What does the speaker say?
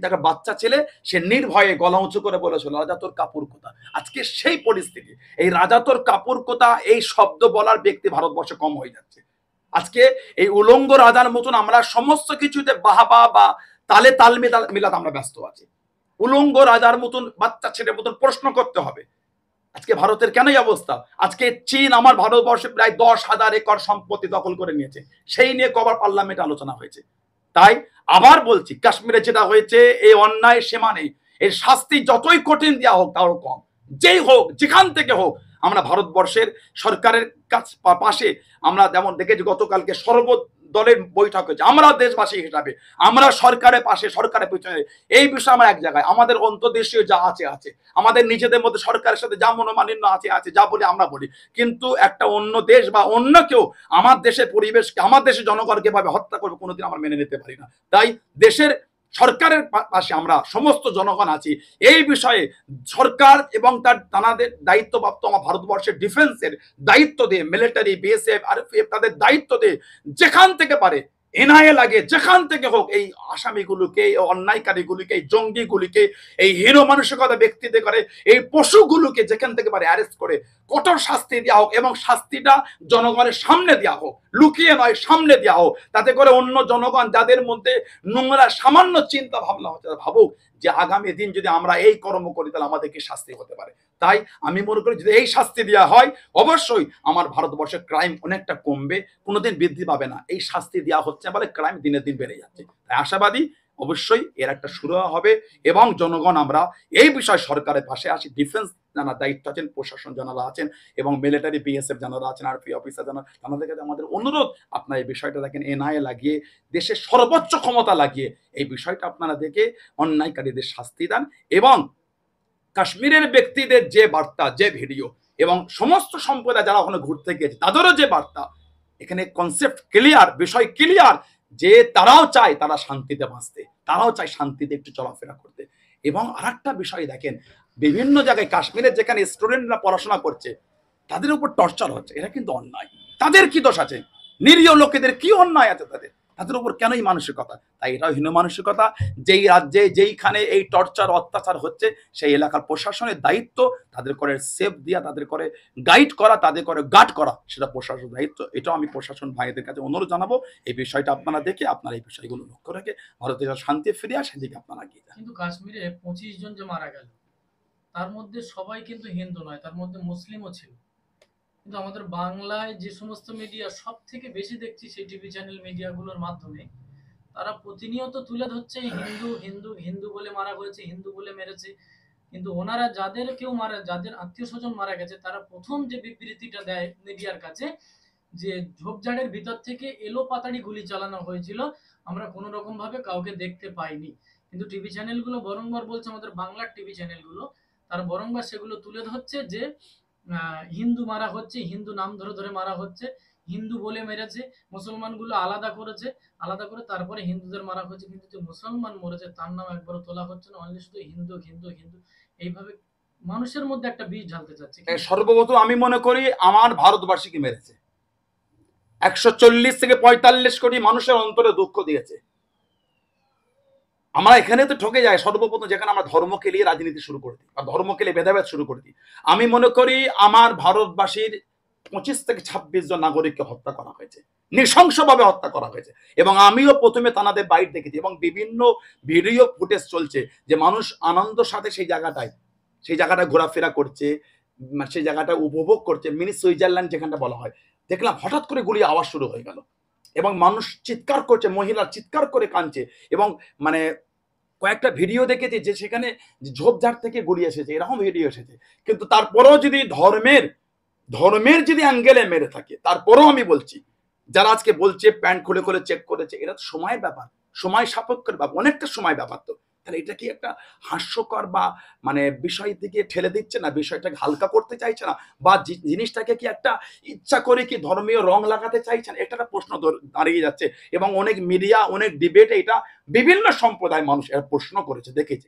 একটা বাচ্চা ছেলে সে নির্ভয়ে গলা উঁচু করে বলেছিল, রাজা তোর কাপড় কোথা। আজকে সেই পরিস্থিতি, এই রাজা তোর কাপড় কোথা এই শব্দ বলার ব্যক্তি ভারতবর্ষে কম হয়ে যাচ্ছে। আজকে এই উলঙ্গ রাজার মতন আমরা সমস্ত কিছুতে বাহাবা বা তালে তাল মিলাতে আমরা ব্যস্ত আছি। উলঙ্গ রাজার মতন বাচ্চা ছেলের মতন প্রশ্ন করতে হবে। আজকে ভারতের কেন এই অবস্থা? আজকে চীন আমার ভারতবর্ষে প্রায় 10,000 একর সম্পত্তি দখল করে নিয়েছে, সেই নিয়ে কবার পার্লামেন্টে আলোচনা হয়েছে। তাই আবার বলছি, কাশ্মীরে যেটা হয়েছে এই অন্যায় সীমা নেই, এর শাস্তি যতই কঠিন দেওয়া হোক তাও কম। যেই হোক, যেখান থেকে হোক, আমরা ভারতবর্ষের সরকারের পাশে আমরা যেমন দেখেছি গতকালকে সর্বদলের বৈঠক হয়েছে, আমরা দেশবাসী হিসাবে আমরা সরকারের পাশে, সরকারের পিছনে। এই বিষয়ে আমরা এক জায়গায়, আমাদের অন্তর্দেশীয় যা আছে আছে, আমাদের নিজেদের মধ্যে সরকারের সাথে যা মনোমালিন্য আছে আছে, যা বলি আমরা বলি, কিন্তু একটা অন্য দেশ বা অন্য কেউ আমার দেশের পরিবেশকে, আমার দেশের জনগণকে ভাবে হত্যা করবে কোনোদিন আমরা মেনে নিতে পারি না। তাই দেশের সরকারের পাশে আমরা সমস্ত জনগণ আছি। এই বিষয়ে সরকার এবং তার তাদের দায়িত্বপ্রাপ্ত আমার ভারতবর্ষের ডিফেন্সের দায়িত্ব দিয়ে, মিলিটারি, বিএসএফ, আরপিএফ তাদের দায়িত্ব দিয়ে যেখান থেকে পারে এনআইএ লাগে, যেখান থেকে হোক এই আসামিগুলোকে, এই অন্যায়কারীগুলিকে, এই জঙ্গিগুলিকে, এই হিরো মানসিকতা ব্যক্তিদের করে এই পশুগুলোকে যেখান থেকে পারে অ্যারেস্ট করে কঠোর শাস্তি দেওয়া হোক, এবং শাস্তিটা জনগণের সামনে দেওয়া হোক, লুকিয়ে নয়, সামনে দেওয়া হোক, তাতে করে অন্য জনগণ যাদের মধ্যে নোংরা সামান্য চিন্তা ভাবনা হচ্ছে ভাবুক যে আগামী দিন যদি আমরা এই কর্ম করি তাহলে আমাদেরকে শাস্তি হতে পারে। তাই আমি মনে করি যদি এই শাস্তি দেওয়া হয় অবশ্যই আমার ভারতবর্ষের ক্রাইম অনেকটা কমবে, কোনোদিন বৃদ্ধি পাবে না। এই শাস্তি দেওয়া হচ্ছে বলে ক্রাইম দিনের দিন বেড়ে যাচ্ছে। তাই আশাবাদী অবশ্যই এর একটা শুরু হবে, এবং জনগণ আমরা এই বিষয়ে সরকারের পাশে আসি। ডিফেন্স যারা দায়িত্ব আছেন, প্রশাসন যারা আছেন, এবং মিলিটারি, বিএসএফ যারা আছেন, আরপি অফিসার যারা, তাদের কাছে আমাদের অনুরোধ, আপনারা এই বিষয়টা দেখেন, এনআইএ লাগিয়ে দেশের সর্বোচ্চ ক্ষমতা লাগিয়ে এই বিষয়টা আপনারা দেখে অন্যায়কারীদের শাস্তি দেন। এবং কাশ্মীরের ব্যক্তিদের যে বার্তা, যে ভিডিও, এবং সমস্ত সম্প্রদায় যারা ওখানে ঘুরতে গিয়েছে তাদেরও যে বার্তা, এখানে কনসেপ্ট ক্লিয়ার, বিষয় ক্লিয়ার, যে তারাও চায় তারা শান্তিতে বাঁচতে, তারাও চায় শান্তিতে একটু চলাফেরা করতে। এবং আর একটা বিষয় দেখেন, বিভিন্ন জায়গায় কাশ্মীরের যেখানে স্টুডেন্টরা পড়াশোনা করছে তাদের উপর টর্চার হচ্ছে, এটা কিন্তু অন্যায়। তাদের কি দোষ আছে? নিরীহ লোকেদের কি অন্যায় আছে তাদের উপর কেনই মানসিকতা? তাই এটাও হীন মানসিকতা। যেই রাজ্যে যেইখানে এই টর্চার অত্যাচার হচ্ছে সেই এলাকার প্রশাসনের দায়িত্ব তাদের করে সেফ দিয়া, তাদের করে গাইড করা, তাদের করে গার্ড করা, সেটা প্রশাসনের দায়িত্ব। এটাও আমি প্রশাসন ভাইদের কাছে অনুরোধ জানাবো, এই বিষয়টা আপনারা দেখে আপনারা এই বিষয়গুলো লক্ষ্য রেখে ভারতের শান্তি ফিরে আসে দিকে আপনারা এগিয়ে যান। কিন্তু কাশ্মীরে 25 জন যে মারা গেল তার মধ্যে সবাই কিন্তু হিন্দু নয়, তার মধ্যে মুসলিমও ছিল। কিন্তু আমাদের বাংলায় যে সমস্ত মিডিয়া সব থেকে বেশি দেখছি সেই টিভি চ্যানেল মিডিয়াগুলোর মাধ্যমে তারা প্রতিনিয়ত তুলে ধরছে হিন্দু হিন্দু হিন্দু বলে মারা হয়েছে, হিন্দু বলে মেরেছে। কিন্তু ওনারা যাদের কেউ মারা, যাদের আত্মীয় স্বজন মারা গেছে, তারা প্রথম যে বিবৃতিটা দেয় মিডিয়ার কাছে যে ঝোপঝাড়ের ভিতর থেকে এলো পাতাড়ি গুলি চালানো হয়েছিল, আমরা কোনো রকম ভাবে কাউকে দেখতে পাইনি। কিন্তু টিভি চ্যানেলগুলো বরংবার বলছে, আমাদের বাংলার টিভি চ্যানেলগুলো তারা বরংবার সেগুলো তুলে ধরছে যে হিন্দু মারা হচ্ছে, হিন্দু নাম ধরে ধরে মারা হচ্ছে, হিন্দু বলে মেরেছে, মুসলমানগুলো আলাদা করেছে, আলাদা করে তারপরে হিন্দুদের মারা হচ্ছে। কিন্তু যে মুসলমান মরেছে তার নাম একবারও তোলা হচ্ছে না, অনলি শুধু হিন্দু হিন্দু হিন্দু। এইভাবে মানুষের মধ্যে একটা বীজ ঢালতে চাচ্ছে। সর্বপ্রথম আমি মনে করি আমার ভারতবাসীকে মেরেছে, 140 থেকে 45 কোটি মানুষের অন্তরে দুঃখ দিয়েছে। আমরা এখানে তো ঠকে যাই সর্বপ্রথম, যেখানে আমরা ধর্মকে নিয়ে রাজনীতি শুরু করে দিই বা ধর্মকে নিয়ে ভেদাভেদ শুরু করে দিই। আমি মনে করি আমার ভারতবাসীর 25 থেকে 26 জন নাগরিককে হত্যা করা হয়েছে, নৃশংসভাবে হত্যা করা হয়েছে। এবং আমিও প্রথমে তানাদের বাইট দেখেছি, এবং বিভিন্ন ভিডিও ফুটেজ চলছে যে মানুষ আনন্দের সাথে সেই জায়গাটায় ঘোরাফেরা করছে, সেই জায়গাটা উপভোগ করছে, মিনি সুইজারল্যান্ড যেখানটা বলা হয়। দেখলাম হঠাৎ করে গুলি আওয়াজ শুরু হয়ে গেল, এবং মানুষ চিৎকার করছে, মহিলা চিৎকার করে কাঁদছে। এবং মানে কয়েকটা ভিডিও দেখেছি যে সেখানে ঝোপঝাড় থেকে গুলি এসেছে, এরকম ভিডিও এসেছে। কিন্তু তারপরেও যদি ধর্মের যদি অ্যাঙ্গেলে মেরে থাকে, তারপরেও আমি বলছি যারা আজকে বলছে প্যান্ট খুলে খুলে চেক করেছে, এটা সময়ের ব্যাপার, সময় সাপেক্ষের ব্যাপার, অনেকটা সময় ব্যাপার। তো তাহলে এটা কি একটা হাস্যকর বা মানে বিষয় দিকে ঠেলে দিচ্ছে না, বিষয়টাকে হালকা করতে চাইছে না, বা জিনিসটাকে কি একটা ইচ্ছা করে কি ধর্মীয় রং লাগাতে চাইছেন, এটা একটা প্রশ্ন দাঁড়িয়ে যাচ্ছে। এবং অনেক মিডিয়া, অনেক ডিবেটে এটা বিভিন্ন সম্প্রদায় মানুষ এর প্রশ্ন করেছে, দেখেছি।